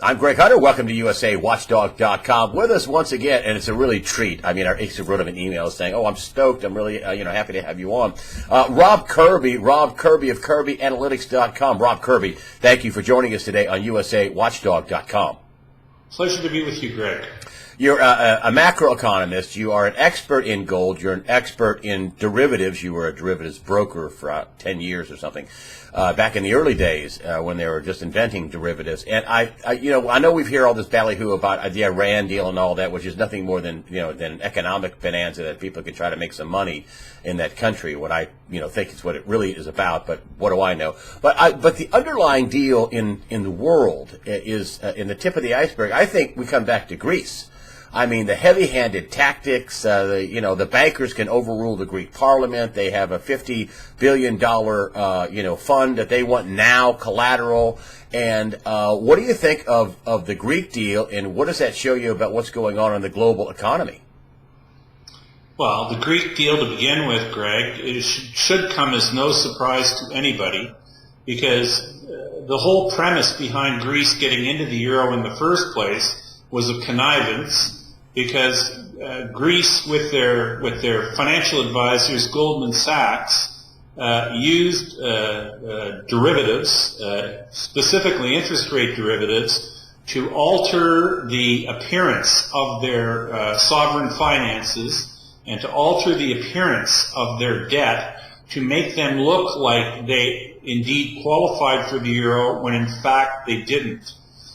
I'm Greg Hunter. Welcome to USAWatchdog.com. With us once again, and it's a really treat. I mean, our Asa wrote him an email saying, "Oh, I'm stoked. I'm really, happy to have you on." Rob Kirby of Kirby-Analytics.com. Rob Kirby, thank you for joining us today on USAWatchdog.com. Pleasure to be with you, Greg. You're a macroeconomist. You are an expert in gold. You're an expert in derivatives. You were a derivatives broker for 10 years or something back in the early days when they were just inventing derivatives. And I know we've heard all this ballyhoo about the Iran deal and all that, which is nothing more than an economic bonanza that people can try to make some money in that country. What I think is what it really is about. But what do I know? But the underlying deal in the world is in the tip of the iceberg. I think we come back to Greece. I mean, the heavy-handed tactics, the bankers can overrule the Greek parliament. They have a $50 billion, fund that they want now, collateral. And what do you think of the Greek deal, and what does that show you about what's going on in the global economy? Well, the Greek deal to begin with, Greg, should come as no surprise to anybody, because the whole premise behind Greece getting into the euro in the first place was a connivance, because Greece, with their financial advisors, Goldman Sachs, used derivatives, specifically interest rate derivatives, to alter the appearance of their sovereign finances and to alter the appearance of their debt to make them look like they indeed qualified for the euro when in fact they didn't.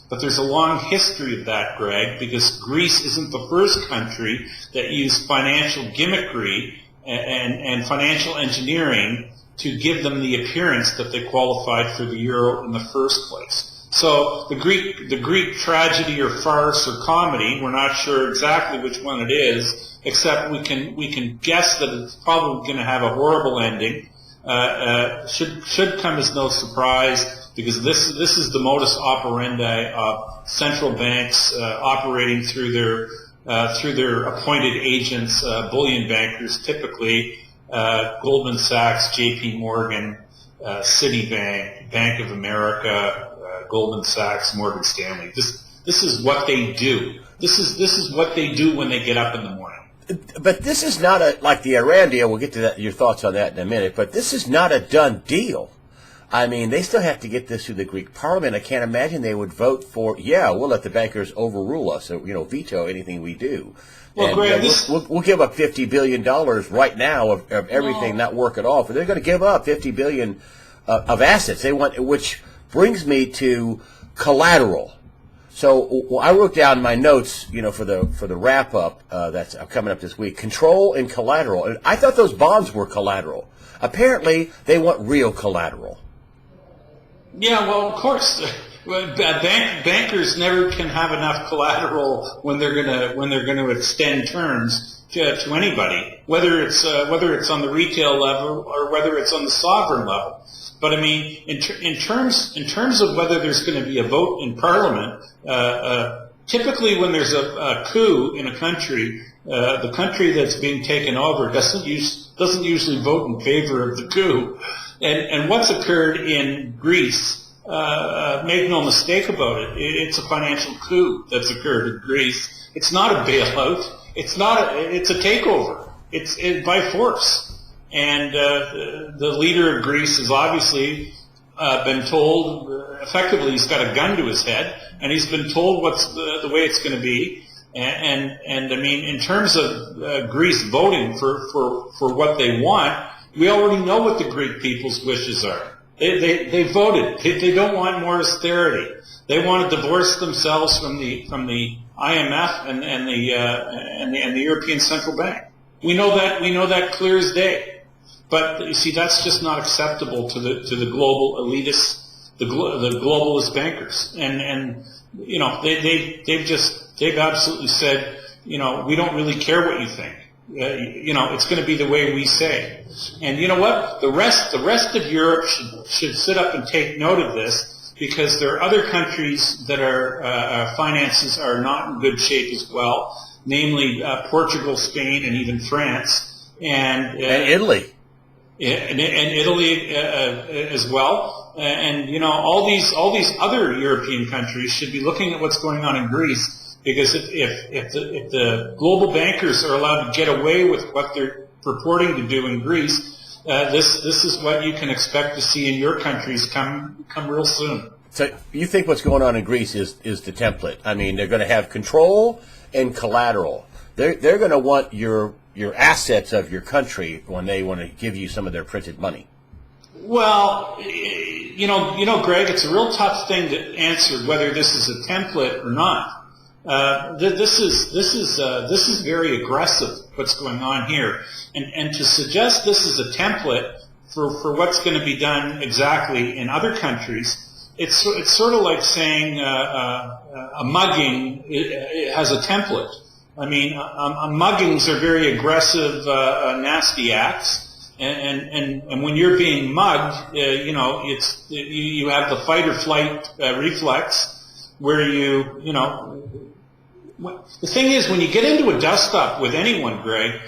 But there's a long history of that, Greg, because Greece isn't the first country that used financial gimmickry and financial engineering to give them the appearance that they qualified for the euro in the first place. So the Greek tragedy or farce or comedy, we're not sure exactly which one it is, except we can guess that it's probably going to have a horrible ending. Should come as no surprise, because this is the modus operandi of central banks operating through their appointed agents, bullion bankers, typically Goldman Sachs, J.P. Morgan, Citibank, Bank of America, Goldman Sachs, Morgan Stanley. This is what they do. This is what they do when they get up in the morning. But this is not like the Iran deal. We'll get to your thoughts on that in a minute. But this is not a done deal. I mean, they still have to get this through the Greek parliament. I can't imagine they would vote for, we'll let the bankers overrule us, or, veto anything we do. Well, and, Greg, we'll give up $50 billion right now of everything not working off. But they're going to give up $50 billion of assets. They want, which brings me to collateral. So I wrote down my notes, for the wrap up that's coming up this week. Control and collateral. And I thought those bonds were collateral. Apparently, they want real collateral. Yeah, well, of course, bankers never can have enough collateral when they're gonna extend terms to anybody, whether it's on the retail level or whether it's on the sovereign level. But I mean, in terms of whether there's going to be a vote in Parliament, typically when there's a coup in a country, the country that's being taken over doesn't usually vote in favor of the coup. And what's occurred in Greece, make no mistake about it, it's a financial coup that's occurred in Greece. It's not a bailout. It's a takeover. It's by force. And the leader of Greece has obviously been told, effectively he's got a gun to his head, and he's been told what's the way it's going to be. And I mean, in terms of Greece voting for what they want, we already know what the Greek people's wishes are. They voted. They don't want more austerity. They want to divorce themselves from the IMF and the European Central Bank. We know that clear as day. But you see, that's just not acceptable to the global elitists, the globalist bankers. And they've absolutely said, we don't really care what you think. It's going to be the way we say. And you know what? The rest of Europe should sit up and take note of this, because there are other countries that are finances are not in good shape as well, namely Portugal, Spain, and even France, and Italy. And Italy as well. And all these other European countries should be looking at what's going on in Greece, because if the global bankers are allowed to get away with what they're purporting to do in Greece, this is what you can expect to see in your countries come real soon. So you think what's going on in Greece is the template? I mean, they're going to have control and collateral. They're going to want your assets of your country when they want to give you some of their printed money. Well, Greg, it's a real tough thing to answer whether this is a template or not. This is very aggressive, what's going on here, and to suggest this is a template for what's going to be done exactly in other countries, it's sort of like saying a mugging has a template. I mean, muggings are very aggressive, nasty acts. And when you're being mugged, you have the fight or flight reflex, where the thing is, when you get into a dust-up with anyone, Greg,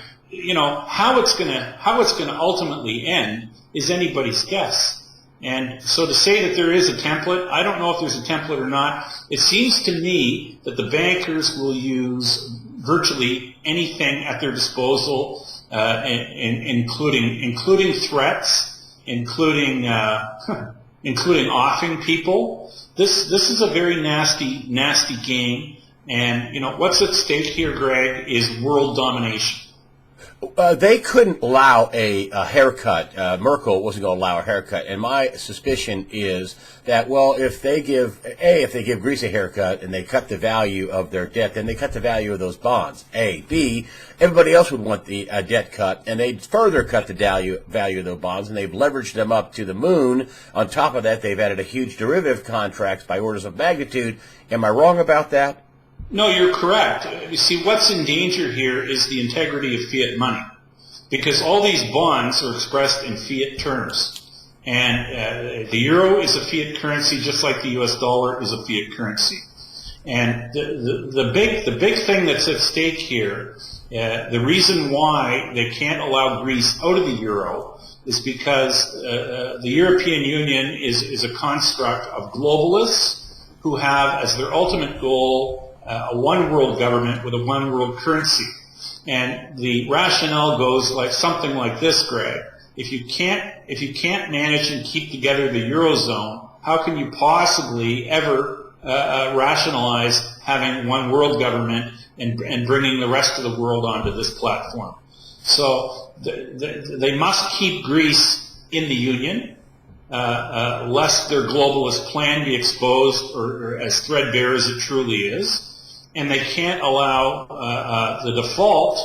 how it's gonna ultimately end is anybody's guess. And so to say that there is a template, I don't know if there's a template or not. It seems to me that the bankers will use virtually anything at their disposal, including threats, including offing people. This is a very nasty game, and what's at stake here, Greg, is world domination. They couldn't allow a haircut. Merkel wasn't going to allow a haircut, and my suspicion is that, well, if they give Greece a haircut and they cut the value of their debt, then they cut the value of those bonds. A. B. Everybody else would want the debt cut, and they'd further cut the value of those bonds, and they've leveraged them up to the moon. On top of that, they've added a huge derivative contracts by orders of magnitude. Am I wrong about that? No, you're correct. You see, what's in danger here is the integrity of fiat money, because all these bonds are expressed in fiat terms. And the euro is a fiat currency, just like the US dollar is a fiat currency. And the big thing that's at stake here, the reason why they can't allow Greece out of the euro is because the European Union is a construct of globalists who have as their ultimate goal a one world government with a one world currency. And the rationale goes something like this, Greg. If you can't manage and keep together the Eurozone, how can you possibly ever rationalize having one world government and bringing the rest of the world onto this platform? So they must keep Greece in the Union, lest their globalist plan be exposed or as threadbare as it truly is. And they can't allow the default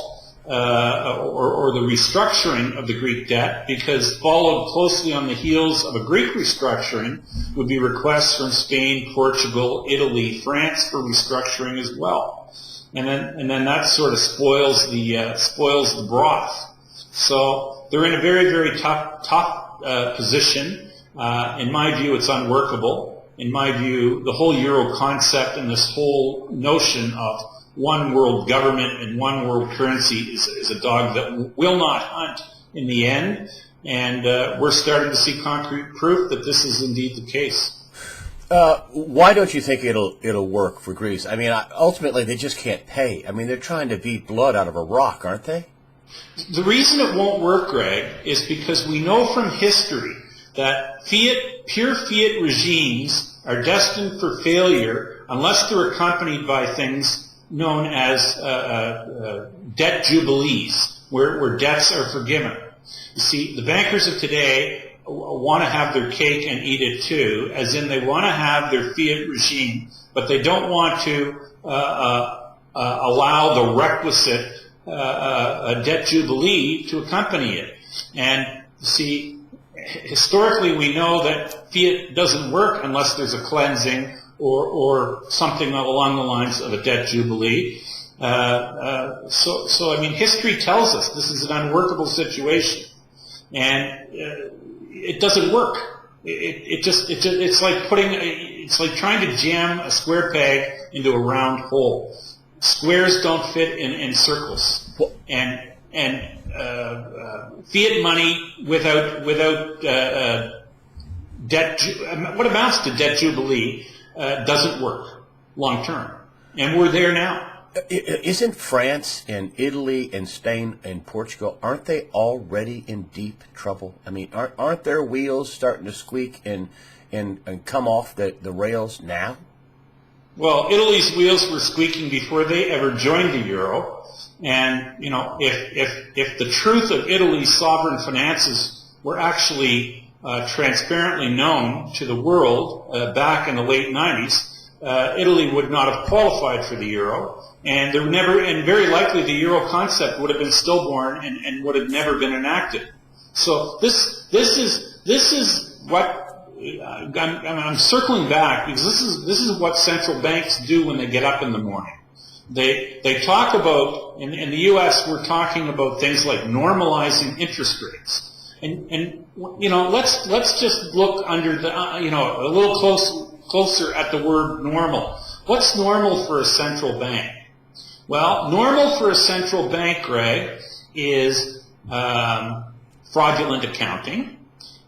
or the restructuring of the Greek debt, because followed closely on the heels of a Greek restructuring would be requests from Spain, Portugal, Italy, France for restructuring as well. And then that sort of spoils the broth. So they're in a very, very tough position. In my view, it's unworkable. In my view, the whole euro concept and this whole notion of one world government and one world currency is a dog that will not hunt in the end. And we're starting to see concrete proof that this is indeed the case. Why don't you think it'll work for Greece? I mean, ultimately, they just can't pay. I mean, they're trying to beat blood out of a rock, aren't they? The reason it won't work, Greg, is because we know from history that pure fiat regimes are destined for failure unless they're accompanied by things known as debt jubilees, where debts are forgiven. You see, the bankers of today want to have their cake and eat it too, as in they want to have their fiat regime, but they don't want to allow the requisite debt jubilee to accompany it. And see, historically, we know that fiat doesn't work unless there's a cleansing or something along the lines of a debt jubilee. So I mean, history tells us this is an unworkable situation, and it doesn't work. It's like trying to jam a square peg into a round hole. Squares don't fit in circles, and fiat money without what amounts to debt jubilee doesn't work long term, and we're there now. Isn't France and Italy and Spain and Portugal, aren't they already in deep trouble? I mean, aren't their wheels starting to squeak and come off the rails now? Well, Italy's wheels were squeaking before they ever joined the euro, and if the truth of Italy's sovereign finances were actually transparently known to the world back in the late 90s, Italy would not have qualified for the euro. And very likely the euro concept would have been stillborn and would have never been enacted. So this is what I'm circling back, because this is what central banks do when they get up in the morning. They talk about, in the U.S. we're talking about things like normalizing interest rates, and let's just look under the a little closer at the word normal. What's normal for a central bank? Well, normal for a central bank, Greg, is fraudulent accounting,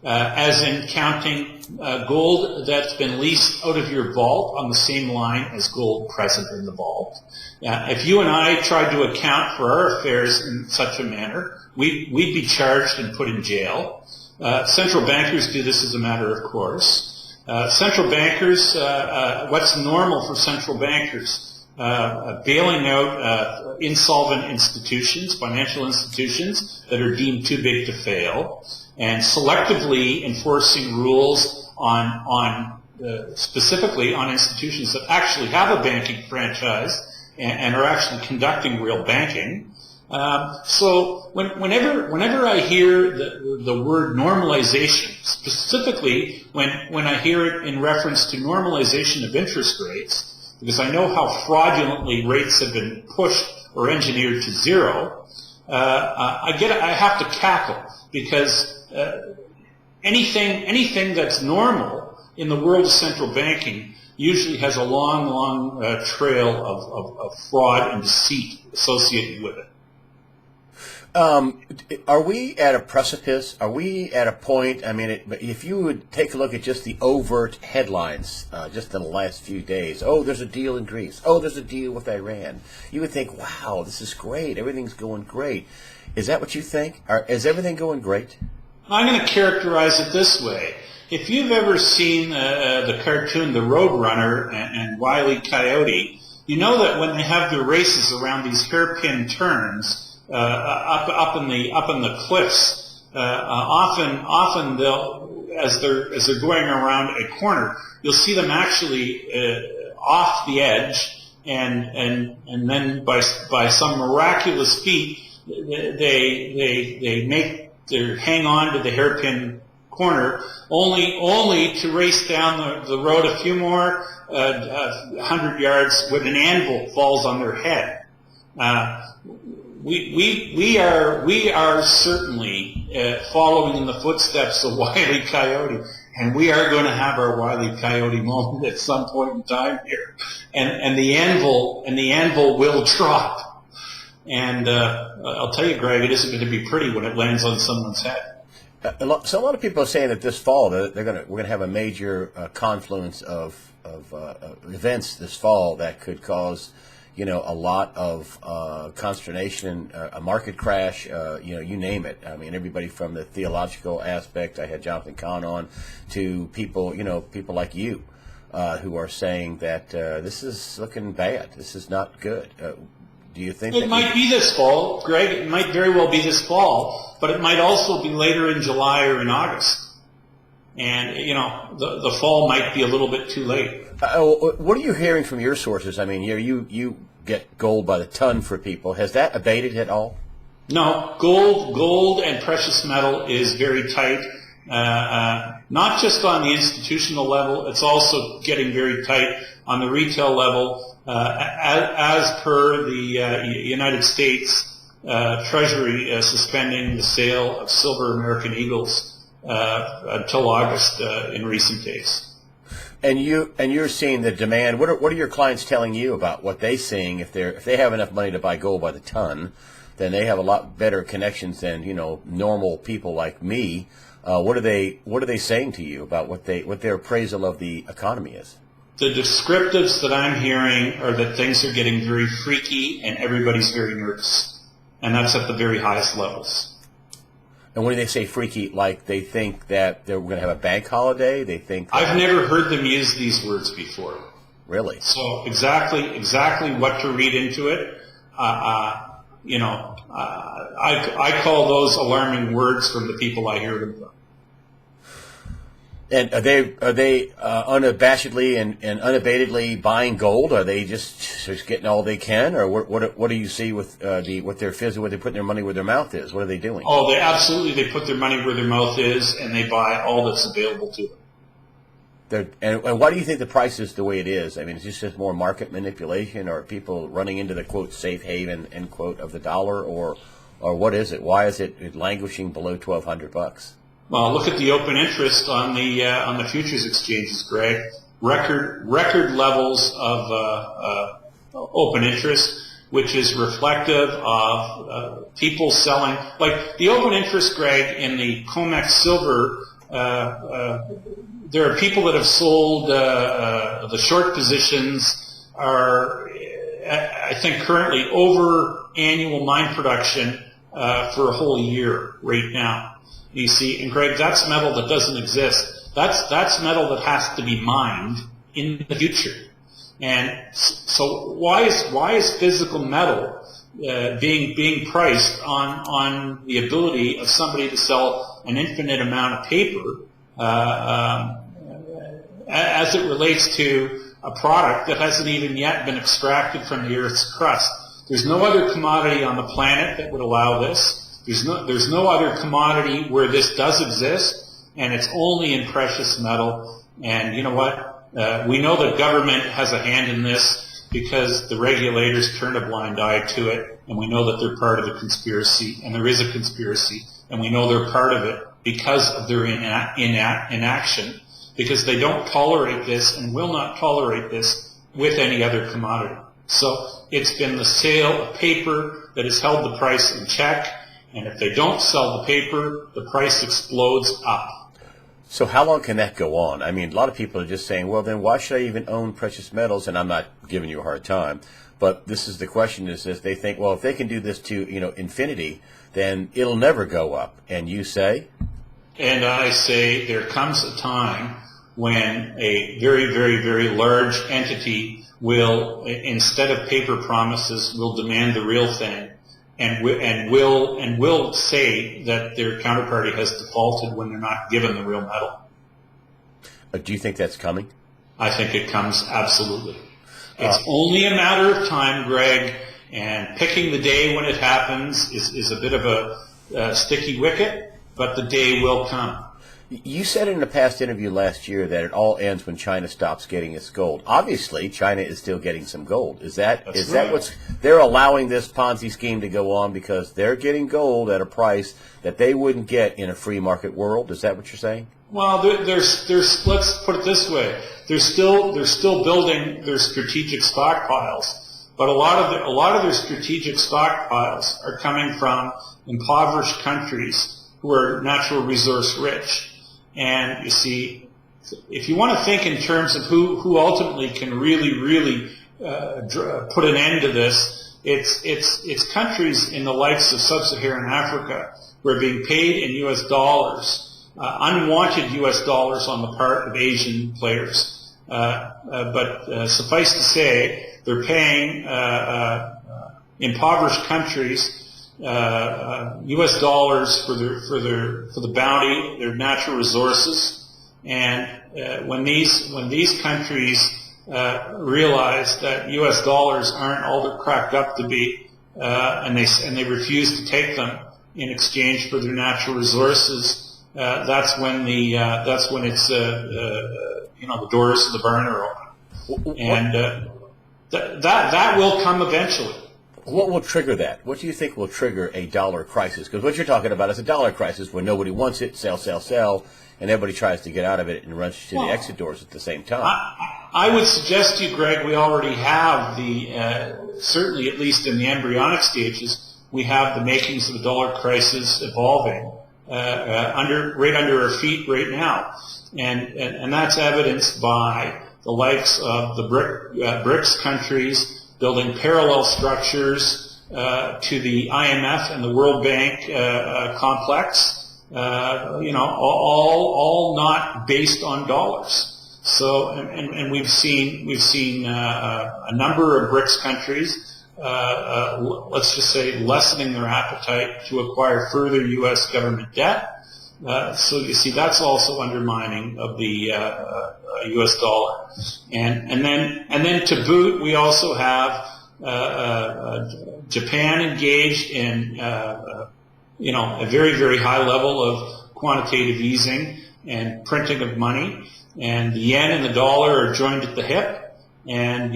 as in counting gold that's been leased out of your vault on the same line as gold present in the vault. If you and I tried to account for our affairs in such a manner, we'd be charged and put in jail. Central bankers do this as a matter of course. Central bankers, what's normal for central bankers? Bailing out insolvent institutions, financial institutions that are deemed too big to fail, and selectively enforcing rules on specifically on institutions that actually have a banking franchise and are actually conducting real banking. So whenever I hear the word normalization, specifically when I hear it in reference to normalization of interest rates, because I know how fraudulently rates have been pushed or engineered to zero, I have to cackle, because anything that's normal in the world of central banking usually has a long trail of fraud and deceit associated with it. Are we at a precipice? Are we at a point? I mean, if you would take a look at just the overt headlines, just in the last few days, oh, there's a deal in Greece. Oh, there's a deal with Iran. You would think, wow, this is great. Everything's going great. Is that what you think? Is everything going great? I'm going to characterize it this way. If you've ever seen the cartoon The Roadrunner and Wile E. Coyote, you know that when they have their races around these hairpin turns, up in the cliffs, often they'll, as they're going around a corner, you'll see them actually off the edge, and then by some miraculous feat they hang on to the hairpin corner, only to race down the road a few more 100 yards when an anvil falls on their head. We are certainly following in the footsteps of Wile E. Coyote, and we are going to have our Wile E. Coyote moment at some point in time here, and the anvil will drop. And I'll tell you, Greg, it isn't going to be pretty when it lands on someone's head. So a lot of people are saying that this fall we're going to have a major confluence of events this fall that could cause a lot of consternation, a market crash, you name it. I mean, everybody from the theological aspect, I had Jonathan Kahn on, to people like you, who are saying that this is looking bad. This is not good. Do you think it might be this fall, Greg? It might very well be this fall, but it might also be later in July or in August. And, the fall might be a little bit too late. What are you hearing from your sources? I mean, you get gold by the ton for people. Has that abated at all? No, gold and precious metal is very tight. Not just on the institutional level, it's also getting very tight on the retail level. As per the United States Treasury suspending the sale of silver American Eagles until August in recent days. And you're seeing the demand. What are your clients telling you about what they're seeing? If they have enough money to buy gold by the ton, then they have a lot better connections than normal people like me What are they saying to you about what their appraisal of the economy is? The descriptives that I'm hearing are that things are getting very freaky and everybody's very nervous. And that's at the very highest levels. And when they say freaky, like they think that they're going to have a bank holiday? They think I've never heard them use these words before. Really? So exactly what to read into it. I call those alarming words from the people I hear them from. And are they unabashedly and unabatedly buying gold? Are they just getting all they can, or what do you see with what they're putting their money where their mouth is? What are they doing? Oh, they put their money where their mouth is, and they buy all that's available to them. And why do you think the price is the way it is? I mean, is this just more market manipulation, or are people running into the quote safe haven end quote of the dollar, or what is it? Why is it languishing below $1,200? Well, look at the open interest on the futures exchanges, Greg. Record levels of open interest, which is reflective of people selling. Like the open interest, Greg, in the COMEX silver, there are people that have sold the short positions are, I think, currently over annual mine production for a whole year right now. You see, and Greg, that's metal that doesn't exist. That's metal that has to be mined in the future. And so why is physical metal being priced on the ability of somebody to sell an infinite amount of paper as it relates to a product that hasn't even yet been extracted from the Earth's crust? There's no other commodity on the planet that would allow this. There's no other commodity where this does exist, and it's only in precious metal. And you know what? We know that government has a hand in this because the regulators turned a blind eye to it, and we know that they're part of a conspiracy, and there is a conspiracy, and we know they're part of it because of their inaction, because they don't tolerate this and will not tolerate this with any other commodity. So it's been the sale of paper that has held the price in check. And if they don't sell the paper, the price explodes up. So how long can that go on? I mean, a lot of people are just saying, well, then why should I even own precious metals? And I'm not giving you a hard time. But this is the question, is if they think, well, if they can do this to, infinity, then it'll never go up. And you say? And I say there comes a time when a very, very, very large entity will, instead of paper promises, will demand the real thing. And will say that their counterparty has defaulted when they're not given the real metal. Do you think that's coming? I think it comes absolutely. It's only a matter of time, Greg, and picking the day when it happens is a bit of a sticky wicket, but the day will come. You said in a past interview last year that it all ends when China stops getting its gold. Obviously, China is still getting some gold. Is that what's they're allowing this Ponzi scheme to go on because they're getting gold at a price that they wouldn't get in a free market world? Is that what you're saying? Well, there's let's put it this way: they're still building their strategic stockpiles, but a lot of their strategic stockpiles are coming from impoverished countries who are natural resource rich. And you see, if you want to think in terms of who ultimately can really put an end to this, it's countries in the likes of sub-Saharan Africa who are being paid in U.S. dollars, unwanted U.S. dollars on the part of Asian players. But suffice to say, they're paying impoverished countries U.S. dollars for the bounty, their natural resources, and when these countries realize that U.S. dollars aren't all they're cracked up to be, and they refuse to take them in exchange for their natural resources, that's when it's the doors of the barn are open, and that will come eventually. What will trigger that? What do you think will trigger a dollar crisis? Because what you're talking about is a dollar crisis when nobody wants it, sell, and everybody tries to get out of it and runs to the exit doors at the same time. I would suggest to you, Greg, we already have certainly at least in the embryonic stages, we have the makings of a dollar crisis evolving. right under our feet right now, and that's evidenced by the likes of the BRICS countries building parallel structures to the IMF and the World Bank complex. All not based on dollars. So, and we've seen a number of BRICS countries, let's just say, lessening their appetite to acquire further U.S. government debt. So you see, that's also undermining of the U.S. dollar. And then to boot, we also have Japan engaged in a very, very high level of quantitative easing and printing of money, and the yen and the dollar are joined at the hip, and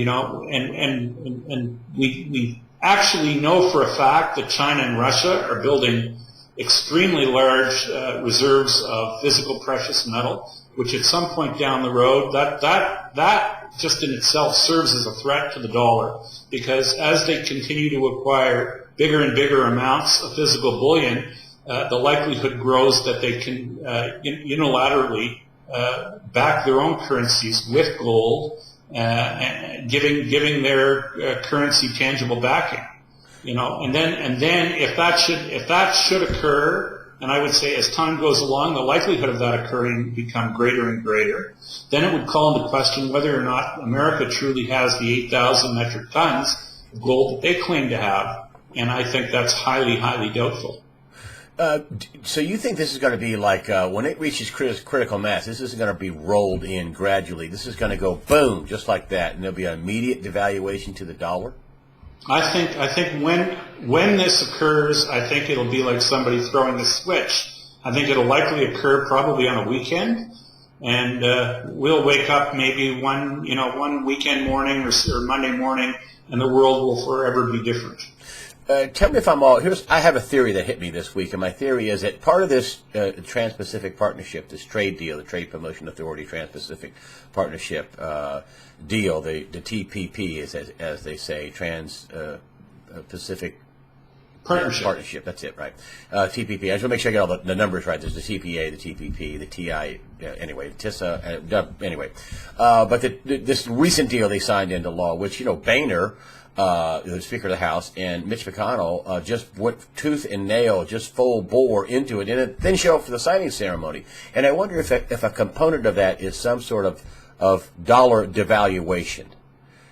we actually know for a fact that China and Russia are building extremely large reserves of physical precious metal, which at some point down the road, that just in itself serves as a threat to the dollar, because as they continue to acquire bigger and bigger amounts of physical bullion, the likelihood grows that they can unilaterally back their own currencies with gold, giving their currency tangible backing. And then if that should occur, and I would say as time goes along, the likelihood of that occurring become greater and greater, then it would call into question whether or not America truly has the 8,000 metric tons of gold that they claim to have. And I think that's highly, highly doubtful. So you think this is going to be like when it reaches critical mass, this isn't going to be rolled in gradually. This is going to go boom, just like that, and there'll be an immediate devaluation to the dollar? I think when this occurs, I think it'll be like somebody throwing a switch. I think it'll likely occur probably on a weekend, and we'll wake up maybe one weekend morning or Monday morning, and the world will forever be different. Tell me if I'm I have a theory that hit me this week, and my theory is that part of this Trans-Pacific Partnership, this trade deal, the Trade Promotion Authority Trans-Pacific Partnership deal, the TPP, as they say, Trans-Pacific Partnership. That's it, right? TPP. I just want to make sure I get all the numbers right. There's the TPA, the TPP, the TI, anyway, TISA, anyway. But this recent deal they signed into law, which, Boehner, the Speaker of the House, and Mitch McConnell just went tooth and nail, just full bore into it, and it didn't show up for the signing ceremony. And I wonder if a component of that is some sort of dollar devaluation.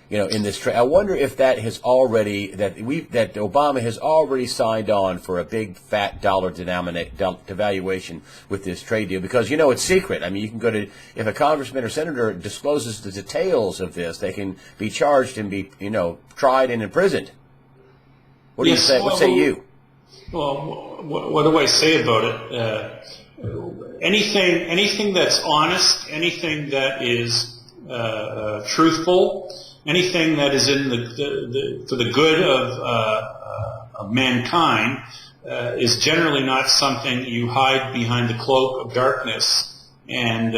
In this I wonder if that has already that Obama has already signed on for a big fat dollar devaluation with this trade deal, because it's secret. I mean, you can go to, if a congressman or senator discloses the details of this, they can be charged and be tried and imprisoned. What do you say? What say you? Well, what do I say about it? Anything that's honest, anything that is truthful, anything that is in for the good of mankind is generally not something you hide behind the cloak of darkness. And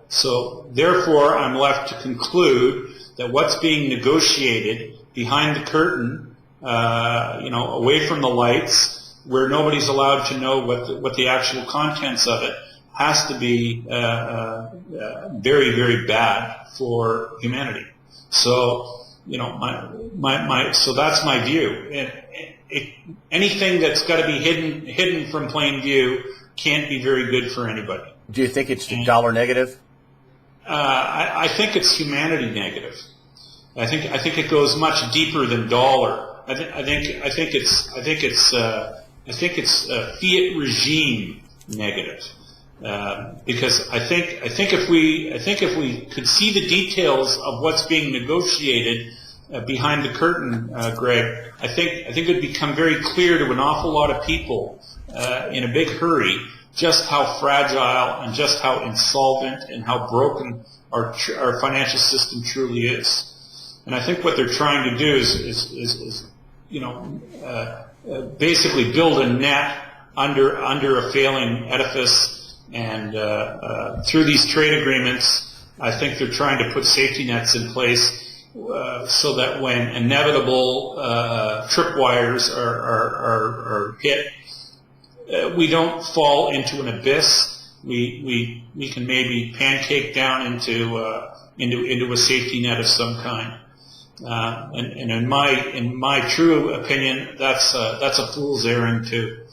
so therefore I'm left to conclude that what's being negotiated behind the curtain, away from the lights, where nobody's allowed to know what the actual contents of it, has to be very, very bad for humanity. So, so that's my view. Anything that's got to be hidden from plain view can't be very good for anybody. Do you think it's dollar negative? I think it's humanity negative. I think it goes much deeper than dollar. I think it's fiat regime negative. Because I think if we could see the details of what's being negotiated behind the curtain, Greg, I think it would become very clear to an awful lot of people in a big hurry just how fragile and just how insolvent and how broken our financial system truly is. And I think what they're trying to do is basically build a net under a failing edifice. And through these trade agreements, I think they're trying to put safety nets in place so that when inevitable tripwires are hit, we don't fall into an abyss. We can maybe pancake down into a safety net of some kind. And in my true opinion, that's a fool's errand too,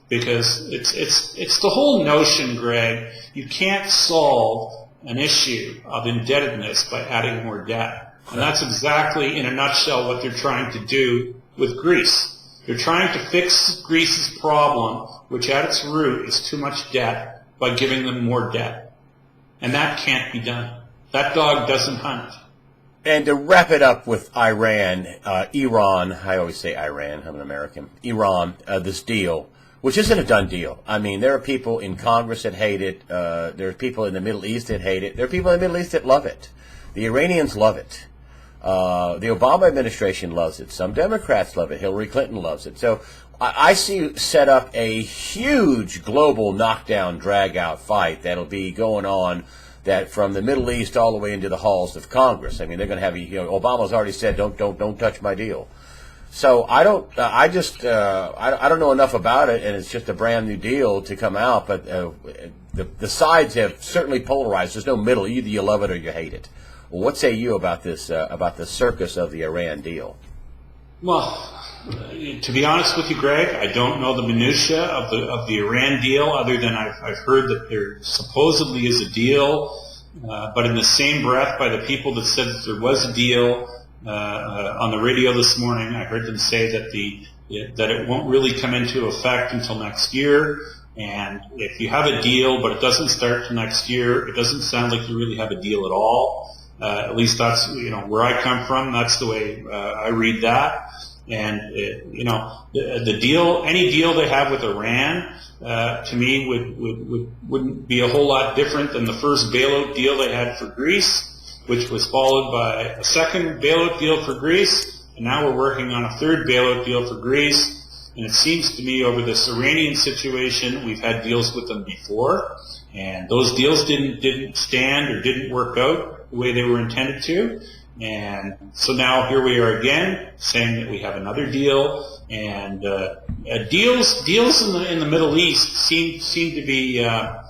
because it's the whole notion, Greg. You can't solve an issue of indebtedness by adding more debt, and that's exactly, in a nutshell, what they're trying to do with Greece. They're trying to fix Greece's problem, which at its root is too much debt, by giving them more debt, and that can't be done. That dog doesn't hunt. And to wrap it up with Iran, I always say Iran, I'm an American, Iran, this deal, which isn't a done deal. I mean, there are people in Congress that hate it. There are people in the Middle East that hate it. There are people in the Middle East that love it. The Iranians love it. The Obama administration loves it. Some Democrats love it. Hillary Clinton loves it. So I see set up a huge global knockdown, drag-out fight that'll be going on, that from the Middle East all the way into the halls of Congress. I mean, they're going to have, Obama's already said, don't touch my deal. So I don't know enough about it, and it's just a brand new deal to come out. But the sides have certainly polarized. There's no middle. Either you love it or you hate it. Well, what say you about this? About the circus of the Iran deal? Well, to be honest with you, Greg, I don't know the minutia of the Iran deal, other than I've heard that there supposedly is a deal, but in the same breath, by the people that said that there was a deal on the radio this morning, I heard them say that it won't really come into effect until next year. And if you have a deal, but it doesn't start till next year, it doesn't sound like you really have a deal at all. At least that's where I come from. That's the way I read that. And the deal, any deal they have with Iran, to me wouldn't be a whole lot different than the first bailout deal they had for Greece, which was followed by a second bailout deal for Greece, and now we're working on a third bailout deal for Greece. And it seems to me, over this Iranian situation, we've had deals with them before, and those deals didn't stand or didn't work out the way they were intended to. And so now here we are again, saying that we have another deal. And deals in the Middle East seem to be a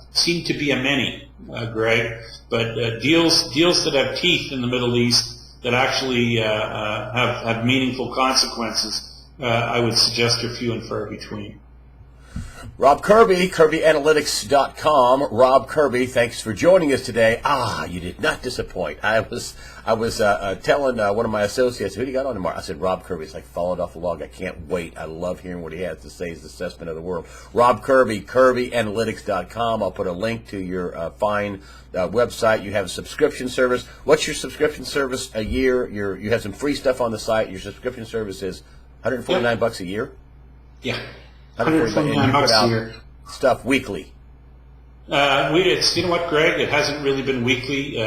many, Greg. But deals that have teeth in the Middle East that actually have meaningful consequences, I would suggest are few and far between. Rob Kirby, Kirby-Analytics.com. Rob Kirby, thanks for joining us today. You did not disappoint. I was telling one of my associates, who do you got on tomorrow? I said, Rob Kirby. It's like followed off the log. I can't wait. I love hearing what he has to say, his assessment of the world. Rob Kirby, Kirby-Analytics.com. I'll put a link to your fine website. You have a subscription service. What's your subscription service a year? You have some free stuff on the site. Your subscription service is $149 a year? Yeah. $149 a year. Stuff weekly. You know what, Greg? It hasn't really been weekly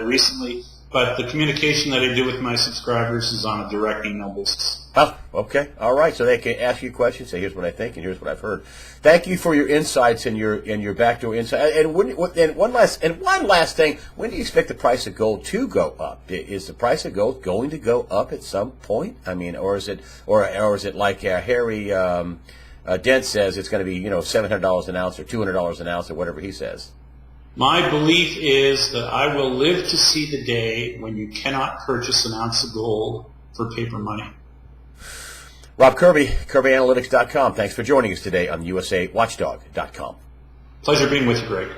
recently, but the communication that I do with my subscribers is on a direct email basis. Oh, okay, all right. So they can ask you questions. Say, here's what I think, and here's what I've heard. Thank you for your insights and your backdoor insight. And one last thing. When do you expect the price of gold to go up? Is the price of gold going to go up at some point? I mean, or is it like Harry Dent says it's going to be $700 an ounce or $200 an ounce or whatever he says? My belief is that I will live to see the day when you cannot purchase an ounce of gold for paper money. Rob Kirby, Kirby-Analytics.com. Thanks for joining us today on USAWatchdog.com. Pleasure being with you, Greg.